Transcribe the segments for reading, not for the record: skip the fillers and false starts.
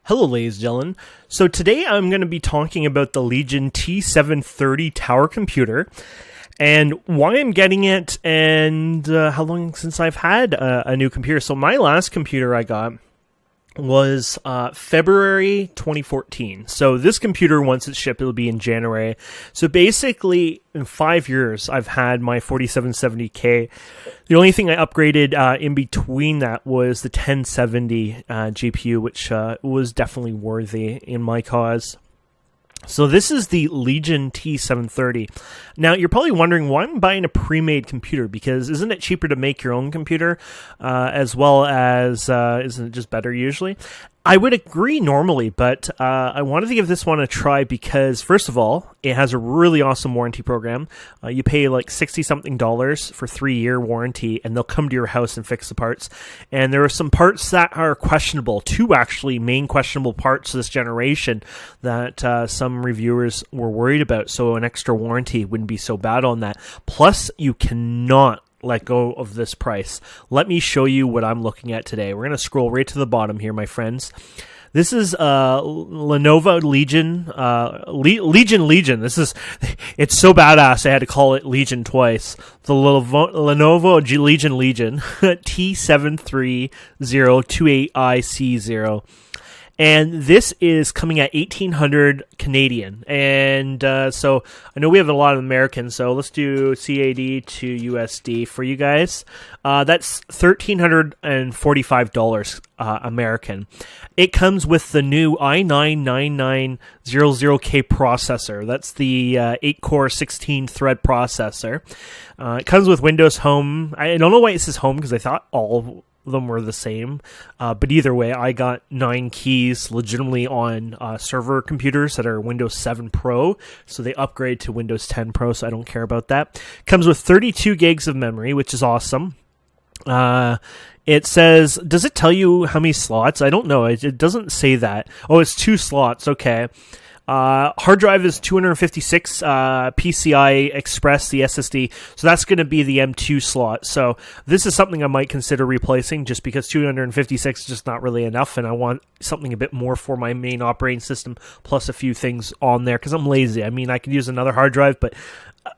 Hello, ladies and gentlemen. So today I'm going to be talking about the Legion T730 tower computer and why I'm getting it and how long since I've had a new computer. So my last computer I got was February 2014. So this computer, once it's shipped, it'll be in January. So basically, in 5 years, I've had my 4770K. The only thing I upgraded in between that was the 1070 GPU, which was definitely worthy in my cause. So this is the Legion T730. Now, you're probably wondering why I'm buying a pre-made computer, because isn't it cheaper to make your own computer, as well as, isn't it just better usually? I would agree normally, but I wanted to give this one a try because, first of all, it has a really awesome warranty program. You pay like $60-something for 3-year warranty, and they'll come to your house and fix the parts. And there are some parts that are questionable, two actually main questionable parts this generation that some reviewers were worried about, so an extra warranty wouldn't be so bad on that. Plus, you cannot let go of this price. Let me show you what I'm looking at today. We're going to scroll right to the bottom here, my friends. This is Lenovo Legion. Legion. It's so badass I had to call it Legion twice. The Lenovo Legion T730-28ICO. And this is coming at 1,800 Canadian. And so I know we have a lot of Americans, so let's do CAD to USD for you guys. That's $1,345 American. It comes with the new i9-9900K processor. That's the 8-core 16-thread processor. It comes with Windows Home. I don't know why it says Home, because I thought all them were the same, but either way, I got 9 keys legitimately on server computers that are Windows 7 Pro, so they upgrade to Windows 10 Pro, so I don't care about that. Comes with 32 gigs of memory, which is awesome. It says, does it tell you how many slots? I don't know. It doesn't say that. Oh, it's 2 slots. Okay. Hard drive is 256 PCI Express, the SSD, so that's going to be the M2 slot. So this is something I might consider replacing, just because 256 is just not really enough, and I want something a bit more for my main operating system, plus a few things on there, because I'm lazy. I mean, I could use another hard drive, but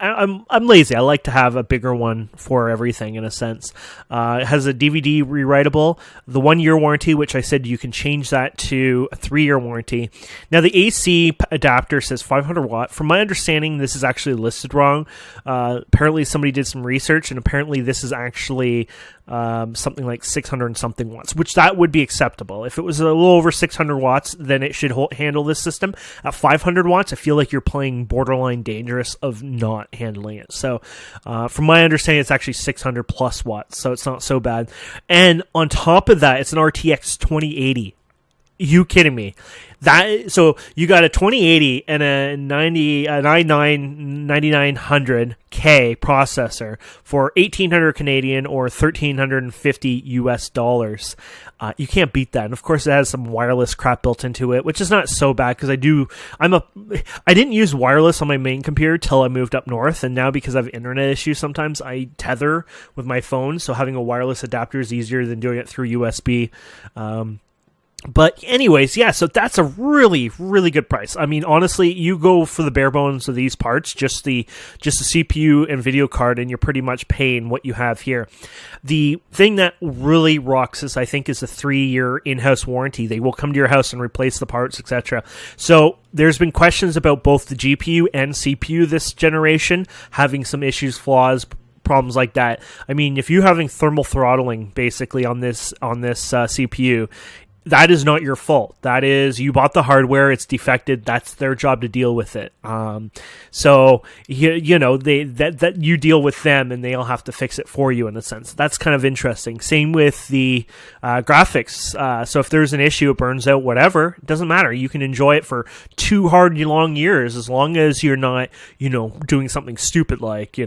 I'm lazy. I like to have a bigger one for everything, in a sense. It has a DVD rewritable, the 1-year warranty, which I said you can change that to a 3-year warranty. Now, the AC adapter says 500 watt. From my understanding, this is actually listed wrong. Apparently, somebody did some research, and apparently this is actually something like 600 and something watts, which that would be acceptable. If it was a little over 600 watts, then it should handle this system. At 500 watts, I feel like you're playing borderline dangerous of not handling it. So from my understanding, it's actually 600 plus watts, so it's not so bad. And on top of that, it's an RTX 2080. You kidding me? So you got a 2080 and a 9900K processor for 1,800 Canadian or $1,350 US. You can't beat that. And of course, it has some wireless crap built into it, which is not so bad, because I didn't use wireless on my main computer till I moved up north, and now because I have internet issues, sometimes I tether with my phone, so having a wireless adapter is easier than doing it through USB. But anyways, yeah, so that's a really, really good price. I mean, honestly, you go for the bare bones of these parts, just the CPU and video card, and you're pretty much paying what you have here. The thing that really rocks this, I think, is a 3-year in-house warranty. They will come to your house and replace the parts, etc. So there's been questions about both the GPU and CPU this generation having some issues, flaws, problems like that. I mean, if you're having thermal throttling basically on this CPU, that is not your fault. That is, you bought the hardware, it's defected, that's their job to deal with it. So, you know, that you deal with them, and they'll have to fix it for you, in a sense. That's kind of interesting. Same with the graphics. So if there's an issue, it burns out, whatever, it doesn't matter. You can enjoy it for 2 hard, long years, as long as you're not, doing something stupid like,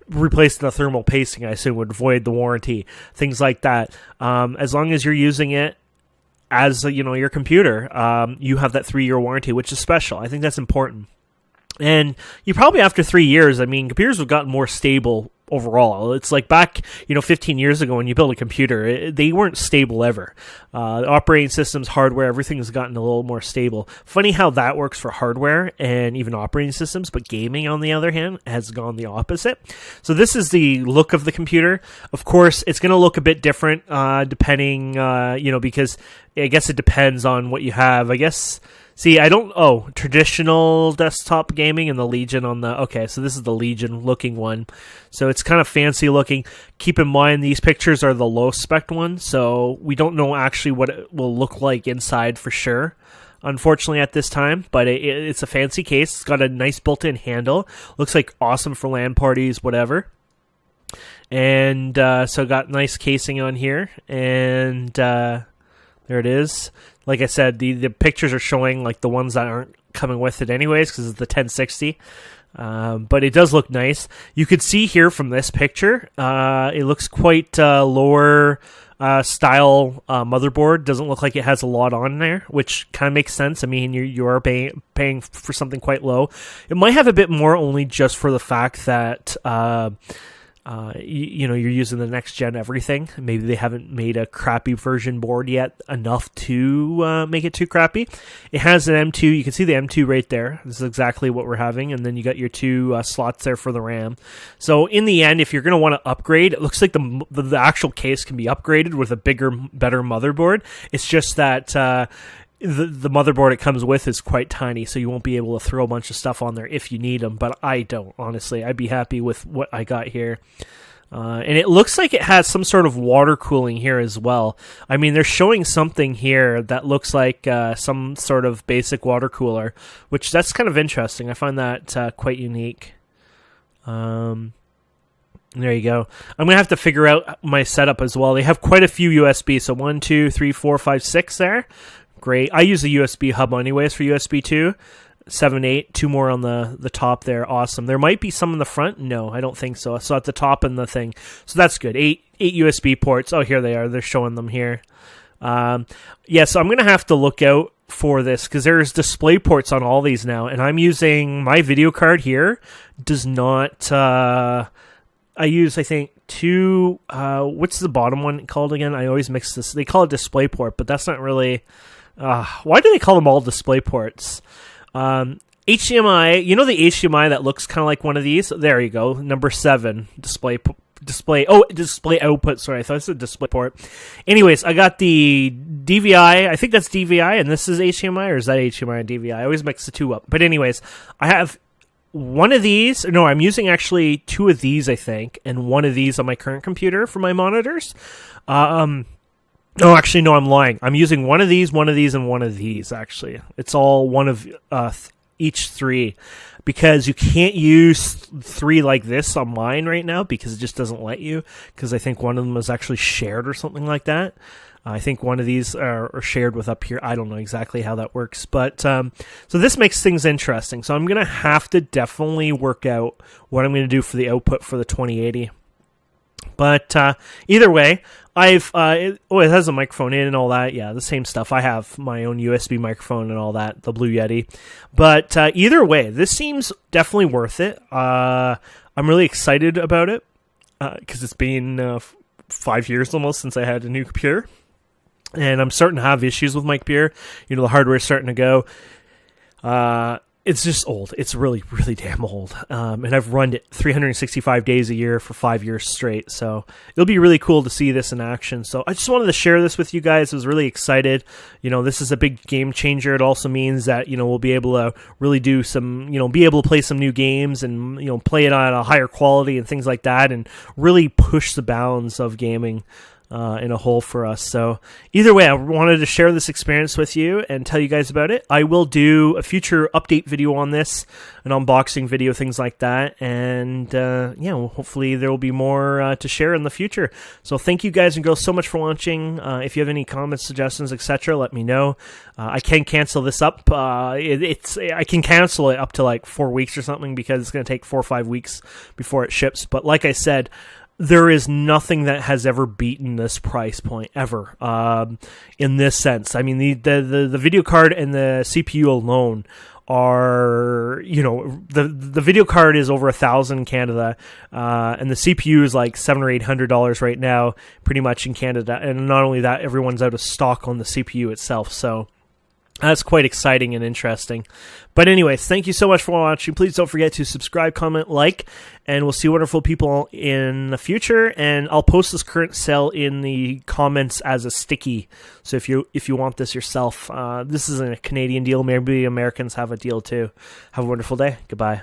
replacing the thermal pasting, I assume, would void the warranty, things like that. As long as you're using it as your computer, you have that 3-year warranty, which is special. I think that's important. And you probably, after 3 years, I mean, computers have gotten more stable overall. It's like back, 15 years ago when you built a computer, they weren't stable ever. Operating systems, hardware, everything has gotten a little more stable. Funny how that works for hardware and even operating systems, but gaming, on the other hand, has gone the opposite. So this is the look of the computer. Of course, it's going to look a bit different depending, because I guess it depends on what you have. I guess... See, traditional desktop gaming and the Legion on the... Okay, so this is the Legion-looking one. So it's kind of fancy-looking. Keep in mind, these pictures are the low-spec ones, so we don't know actually what it will look like inside for sure, unfortunately, at this time. But it's a fancy case. It's got a nice built-in handle. Looks like awesome for LAN parties, whatever. And so got nice casing on here. And there it is. Like I said, the pictures are showing like the ones that aren't coming with it anyways, because it's the 1060. But it does look nice. You could see here from this picture, it looks quite lower style motherboard. Doesn't look like it has a lot on there, which kind of makes sense. I mean, you are paying for something quite low. It might have a bit more only just for the fact that... you're using the next gen everything. Maybe they haven't made a crappy version board yet enough to make it too crappy. It has an M2. You can see the M2 right there. This is exactly what we're having. And then you got your two slots there for the RAM. So in the end, if you're going to want to upgrade, it looks like the actual case can be upgraded with a bigger, better motherboard. It's just that... The motherboard it comes with is quite tiny, so you won't be able to throw a bunch of stuff on there if you need them, but I don't, honestly. I'd be happy with what I got here. And it looks like it has some sort of water cooling here as well. I mean, they're showing something here that looks like some sort of basic water cooler, which that's kind of interesting. I find that quite unique. There you go. I'm going to have to figure out my setup as well. They have quite a few USB, so 1, 2, 3, 4, 5, 6 there. Great. I use a USB hub anyways for USB 2. 7, 8, 2 more on the top there. Awesome. There might be some in the front. No, I don't think so. So at the top in the thing. So that's good. 8 USB ports. Oh, here they are. They're showing them here. So I'm going to have to look out for this because there's display ports on all these now. And I'm using my video card here. Does not... I use, I think, 2... what's the bottom one called again? I always mix this. They call it DisplayPort, but that's not really... why do they call them all display ports? HDMI, the HDMI that looks kind of like one of these? There you go, number 7, display output, sorry, I thought it said display port. Anyways, I got the DVI, I think that's DVI, and this is HDMI, or is that HDMI and DVI? I always mix the two up. But anyways, I have one of these, no, I'm using actually 2 of these, I think, and one of these on my current computer for my monitors. No, actually, no, I'm lying. I'm using one of these, and one of these, actually. It's all one of each 3, because you can't use 3 like this on mine right now, because it just doesn't let you, because I think one of them is actually shared or something like that. I think one of these are shared with up here. I don't know exactly how that works, but so this makes things interesting. So I'm going to have to definitely work out what I'm going to do for the output for the 2080. But either way, it has a microphone in and all that. Yeah, the same stuff. I have my own USB microphone and all that, the Blue Yeti. But either way, this seems definitely worth it. I'm really excited about it because it's been 5 years almost since I had a new computer. And I'm starting to have issues with my computer. The hardware's starting to go. It's just old. It's really, really damn old. And I've run it 365 days a year for 5 years straight. So it'll be really cool to see this in action. So I just wanted to share this with you guys. I was really excited. This is a big game changer. It also means that, we'll be able to really do some, be able to play some new games and, play it on a higher quality and things like that and really push the bounds of gaming in a whole for us. So either way, I wanted to share this experience with you and tell you guys about it. I will do a future update video on this, an unboxing video, things like that. And hopefully there will be more to share in the future. So thank you guys and girls so much for watching. If you have any comments, suggestions, etc., let me know. I can cancel this up. I can cancel it up to like 4 weeks or something because it's going to take 4 or 5 weeks before it ships. But like I said, there is nothing that has ever beaten this price point ever in this sense. I mean, the video card and the CPU alone are, the video card is over $1,000 in Canada, and the CPU is like $700 or $800 right now, pretty much in Canada. And not only that, everyone's out of stock on the CPU itself. So that's quite exciting and interesting. But anyways, thank you so much for watching. Please don't forget to subscribe, comment, like, and we'll see wonderful people in the future. And I'll post this current sale in the comments as a sticky. So if you want this yourself, this isn't a Canadian deal. Maybe Americans have a deal too. Have a wonderful day. Goodbye.